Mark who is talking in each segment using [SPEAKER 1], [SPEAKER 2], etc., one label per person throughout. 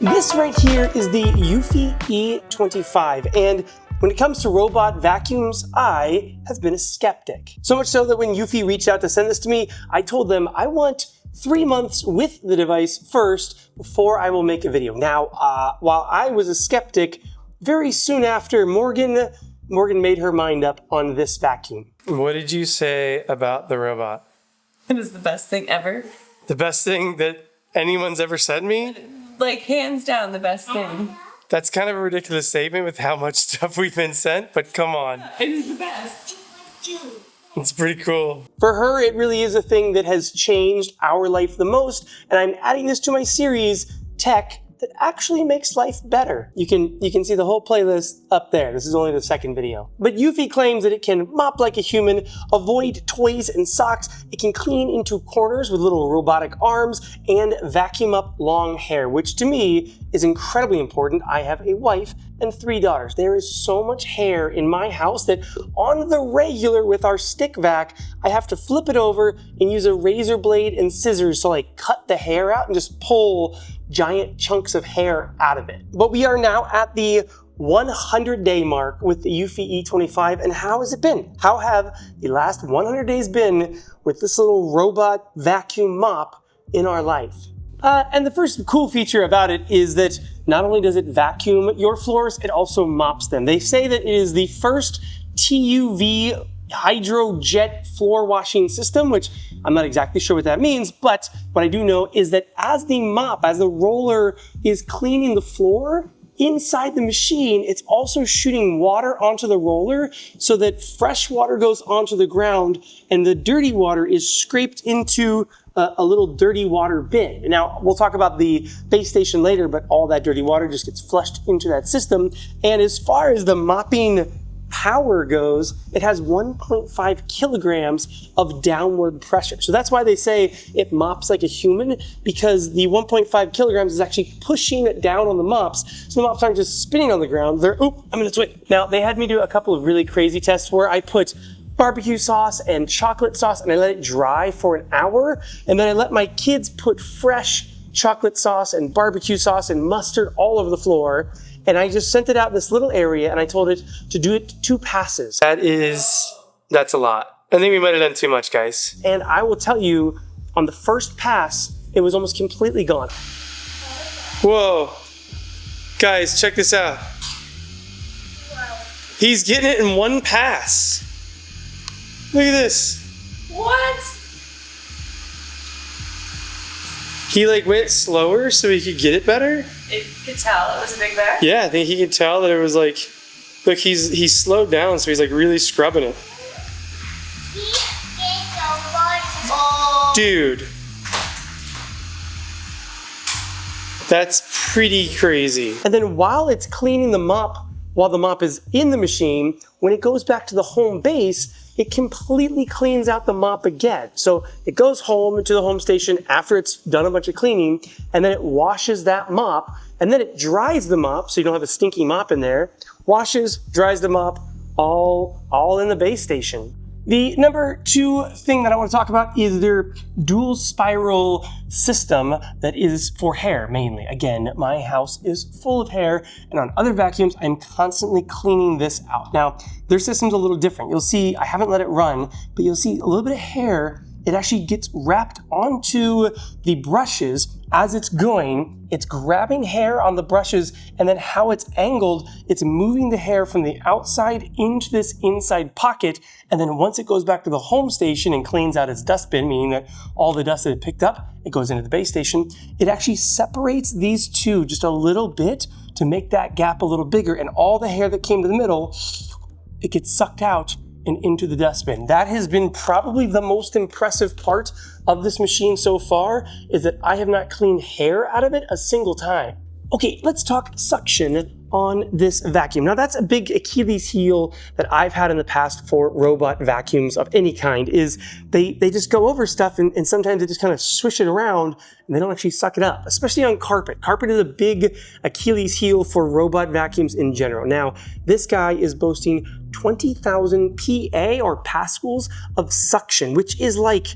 [SPEAKER 1] This right here is the eufy E25, and when it comes to robot vacuums, I have been a skeptic. So much so that when eufy reached out to send this to me, I told them I want 3 months with the device first before I will make a video. Now, while I was a skeptic, very soon after, Morgan made her mind up on this vacuum.
[SPEAKER 2] What did you say about the robot?
[SPEAKER 3] It was the best thing ever.
[SPEAKER 2] The best thing that anyone's ever said to me?
[SPEAKER 3] Like, hands down, the best thing.
[SPEAKER 2] That's kind of a ridiculous statement with how much stuff we've been sent, but come on.
[SPEAKER 3] It is the best.
[SPEAKER 2] It's pretty cool.
[SPEAKER 1] For her, it really is a thing that has changed our life the most, and I'm adding this to my series, Tech that actually makes life better. You can see the whole playlist up there. This is only the second video. But eufy claims that it can mop like a human, avoid toys and socks, it can clean into corners with little robotic arms, and vacuum up long hair, which to me is incredibly important. I have a wife and 3 daughters. There is so much hair in my house that on the regular with our stick vac, I have to flip it over and use a razor blade and scissors to like cut the hair out and just pull giant chunks of hair out of it. But we are now at the 100-day mark with the eufy E25, and how has it been? How have the last 100 days been with this little robot vacuum mop in our life? And the first cool feature about it is that not only does it vacuum your floors, it also mops them. They say that it is the first TUV HydroJet floor washing system, which I'm not exactly sure what that means, but what I do know is that as the roller is cleaning the floor, inside the machine, it's also shooting water onto the roller so that fresh water goes onto the ground and the dirty water is scraped into a little dirty water bin. Now, we'll talk about the base station later, but all that dirty water just gets flushed into that system. And as far as the mopping power goes, it has 1.5 kilograms of downward pressure. So that's why they say it mops like a human, because the 1.5 kilograms is actually pushing it down on the mops. So the mops aren't just spinning on the ground. They're, oh, I'm gonna swing. Now, they had me do a couple of really crazy tests where I put barbecue sauce and chocolate sauce and I let it dry for an hour. And then I let my kids put fresh chocolate sauce and barbecue sauce and mustard all over the floor. And I just sent it out in this little area and I told it to do it 2 passes.
[SPEAKER 2] That's a lot. I think we might have done too much, guys.
[SPEAKER 1] And I will tell you, on the first pass, it was almost completely gone.
[SPEAKER 2] Whoa. Guys, check this out. He's getting it in 1 pass. Look at this.
[SPEAKER 3] What?
[SPEAKER 2] He like went slower so he could get it better?
[SPEAKER 3] It could tell it was a big bag?
[SPEAKER 2] Yeah, I think he could tell that it was like, look, he's slowed down, so he's like really scrubbing it.
[SPEAKER 3] Oh.
[SPEAKER 2] Dude. That's pretty crazy.
[SPEAKER 1] And then while it's cleaning the mop, while the mop is in the machine, when it goes back to the home base, it completely cleans out the mop again. So it goes home to the home station after it's done a bunch of cleaning, and then it washes that mop, and then it dries the mop so you don't have a stinky mop in there, washes, dries the mop, all in the base station. The number 2 thing that I want to talk about is their dual spiral system that is for hair mainly. Again, my house is full of hair, and on other vacuums, I'm constantly cleaning this out. Now, their system's a little different. You'll see, I haven't let it run, but you'll see a little bit of hair. It actually gets wrapped onto the brushes as it's going. It's grabbing hair on the brushes, and then how it's angled, it's moving the hair from the outside into this inside pocket, and then once it goes back to the home station and cleans out its dustbin, meaning that all the dust that it picked up, it goes into the base station, it actually separates these two just a little bit to make that gap a little bigger, and all the hair that came to the middle, it gets sucked out and into the dustbin. That has been probably the most impressive part of this machine so far, is that I have not cleaned hair out of it a single time. Okay, let's talk suction on this vacuum. Now that's a big Achilles heel that I've had in the past for robot vacuums of any kind, is they just go over stuff and sometimes they just kind of swish it around and they don't actually suck it up, especially on carpet. Carpet is a big Achilles heel for robot vacuums in general. Now, this guy is boasting 20,000 PA or pascals of suction, which is like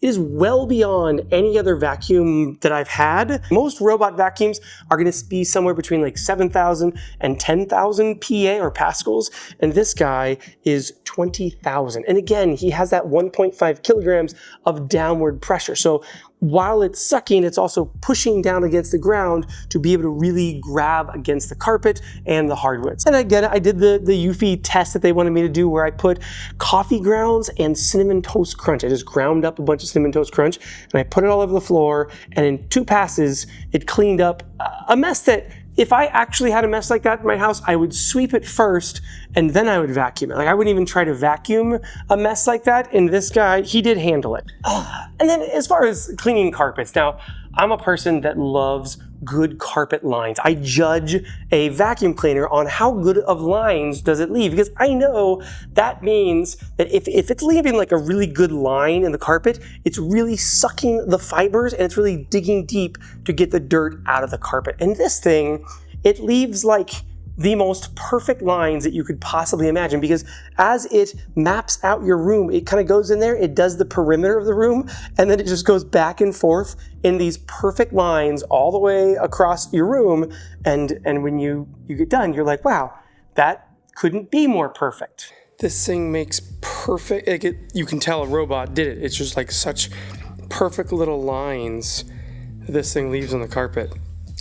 [SPEAKER 1] It is well beyond any other vacuum that I've had. Most robot vacuums are going to be somewhere between like 7,000 and 10,000 PA or pascals, and this guy is 20,000. And again, he has that 1.5 kilograms of downward pressure. So while it's sucking, it's also pushing down against the ground to be able to really grab against the carpet and the hardwoods. And again, I did the eufy test that they wanted me to do where I put coffee grounds and cinnamon toast crunch. I just ground up a bunch of cinnamon toast crunch and I put it all over the floor, and in 2 passes, it cleaned up a mess that if I actually had a mess like that in my house, I would sweep it first and then I would vacuum it. Like I wouldn't even try to vacuum a mess like that. And this guy, he did handle it. And then as far as cleaning carpets, now I'm a person that loves good carpet lines. I judge a vacuum cleaner on how good of lines does it leave, because I know that means that if it's leaving like a really good line in the carpet, it's really sucking the fibers and it's really digging deep to get the dirt out of the carpet. And this thing, it leaves like the most perfect lines that you could possibly imagine, because as it maps out your room, it kind of goes in there, it does the perimeter of the room, and then it just goes back and forth in these perfect lines all the way across your room. And when you get done, you're like, wow, that couldn't be more perfect.
[SPEAKER 2] This thing makes perfect, like you can tell a robot did it. It's just like such perfect little lines this thing leaves on the carpet.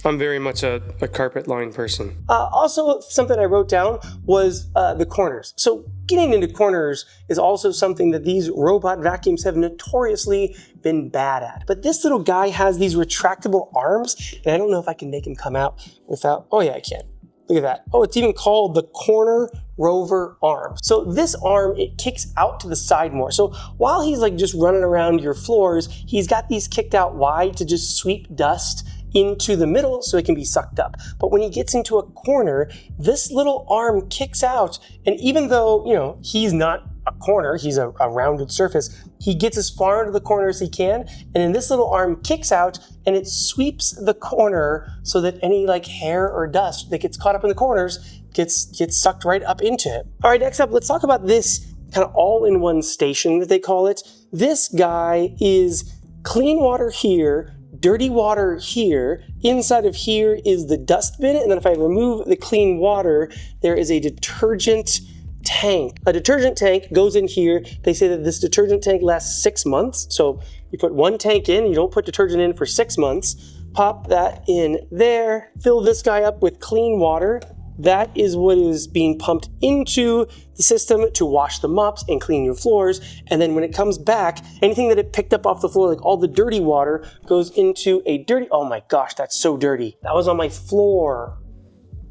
[SPEAKER 2] I'm very much a carpet line person.
[SPEAKER 1] Also, something I wrote down was the corners. So getting into corners is also something that these robot vacuums have notoriously been bad at. But this little guy has these retractable arms, and I don't know if I can make him come out without, oh yeah, I can. Look at that. Oh, it's even called the corner rover arm. So this arm, it kicks out to the side more. So while he's like just running around your floors, he's got these kicked out wide to just sweep dust into the middle so it can be sucked up. But when he gets into a corner, this little arm kicks out, and even though, you know, he's not a corner, he's a rounded surface, he gets as far into the corner as he can, and then this little arm kicks out and it sweeps the corner so that any like hair or dust that gets caught up in the corners gets sucked right up into it. All right, next up, let's talk about this kind of all-in-one station that they call it. This guy is clean water here, dirty water here. Inside of here is the dust bin, and then if I remove the clean water, there is a detergent tank. A detergent tank goes in here. They say that this detergent tank lasts 6 months. So you put one tank in, you don't put detergent in for 6 months. Pop that in there. Fill this guy up with clean water. That is what is being pumped into the system to wash the mops and clean your floors. And then when it comes back, anything that it picked up off the floor, like all the dirty water, goes into a dirty, oh my gosh, that's so dirty. That was on my floor.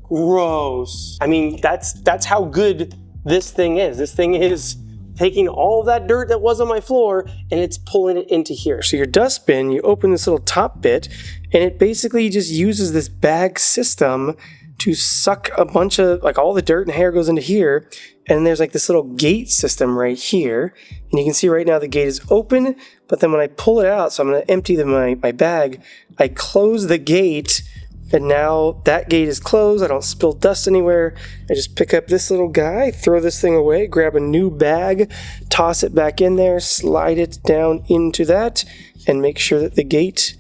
[SPEAKER 1] Gross. I mean, that's how good this thing is. This thing is taking all of that dirt that was on my floor and it's pulling it into here.
[SPEAKER 2] So your dustbin, you open this little top bit and it basically just uses this bag system to suck a bunch of, like all the dirt and hair goes into here, and there's like this little gate system right here, and you can see right now the gate is open, but then when I pull it out, so I'm going to empty my bag, I close the gate, and now that gate is closed, I don't spill dust anywhere, I just pick up this little guy, throw this thing away, grab a new bag, toss it back in there, slide it down into that, and make sure that the gate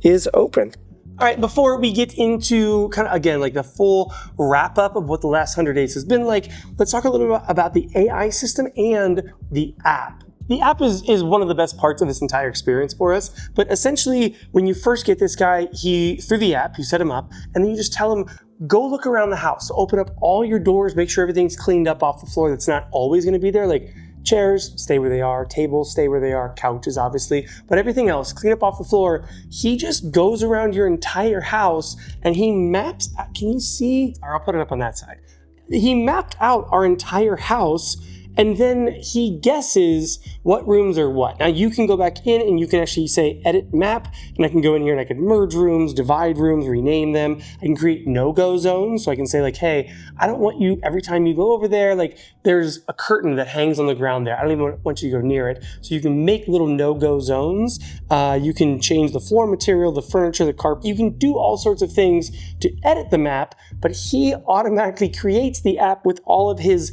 [SPEAKER 2] is open.
[SPEAKER 1] All right, before we get into kind of, again, like the full wrap up of what the last 100 days has been like, let's talk a little bit about the AI system and the app. The app is one of the best parts of this entire experience for us, but essentially when you first get this guy, through the app, you set him up, and then you just tell him, go look around the house. So open up all your doors, make sure everything's cleaned up off the floor that's not always gonna be there, like chairs, stay where they are, tables, stay where they are, couches, obviously, but everything else, clean up off the floor. He just goes around your entire house and he maps out, can you see? Or I'll put it up on that side. He mapped out our entire house, and then he guesses what rooms are what. Now you can go back in and you can actually say edit map, and I can go in here and I can merge rooms, divide rooms, rename them. I can create no-go zones, so I can say like, hey, I don't want you, every time you go over there, like there's a curtain that hangs on the ground there. I don't even want you to go near it. So you can make little no-go zones. You can change the floor material, the furniture, the carpet. You can do all sorts of things to edit the map, but he automatically creates the app with all of his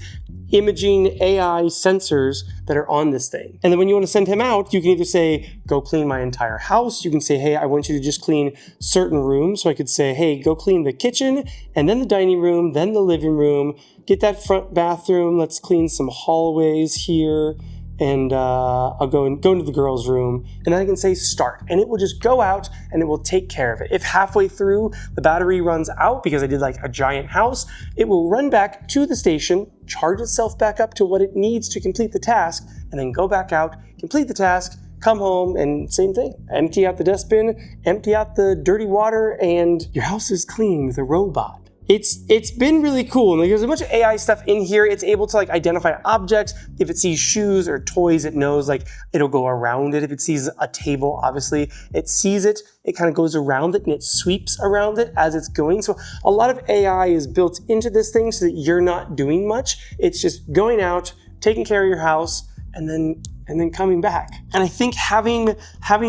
[SPEAKER 1] imaging AI sensors that are on this thing. And then when you want to send him out, you can either say, go clean my entire house. You can say, hey, I want you to just clean certain rooms. So I could say, hey, go clean the kitchen and then the dining room, then the living room, get that front bathroom. Let's clean some hallways here. And I'll go into the girls' room, and then I can say start, and it will just go out and it will take care of it. If halfway through the battery runs out because I did like a giant house, it will run back to the station, charge itself back up to what it needs to complete the task, and then go back out, complete the task, come home, and same thing. Empty out the dustbin, empty out the dirty water, and your house is clean with a robot. It's been really cool. Like, there's a bunch of AI stuff in here. It's able to like identify objects. If it sees shoes or toys, it knows like it'll go around it. If it sees a table, obviously it sees it. It kind of goes around it and it sweeps around it as it's going. So a lot of AI is built into this thing so that you're not doing much. It's just going out, taking care of your house, and then coming back. And I think having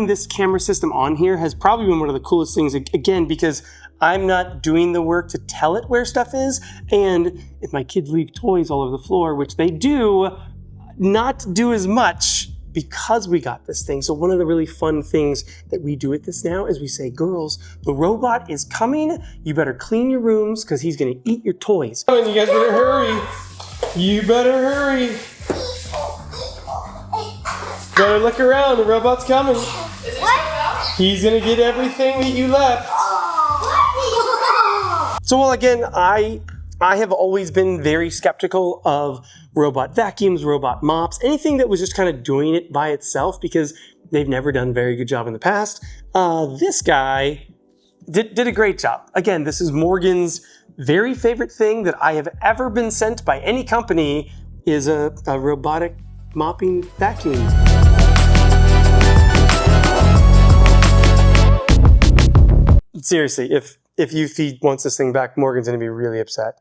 [SPEAKER 1] this camera system on here has probably been one of the coolest things, again, because I'm not doing the work to tell it where stuff is. And if my kids leave toys all over the floor, which they do, not do as much because we got this thing. So one of the really fun things that we do with this now is we say, girls, the robot is coming. You better clean your rooms because he's going to eat your toys.
[SPEAKER 2] Oh, and you guys better hurry. You better hurry. Better look around. The robot's coming. He's going to get everything that you left.
[SPEAKER 1] So, well, again, I have always been very skeptical of robot vacuums, robot mops, anything that was just kind of doing it by itself because they've never done a very good job in the past. This guy did a great job. Again, this is Morgan's very favorite thing that I have ever been sent by any company is a robotic mopping vacuum. Seriously, if eufy wants this thing back, Morgan's gonna be really upset.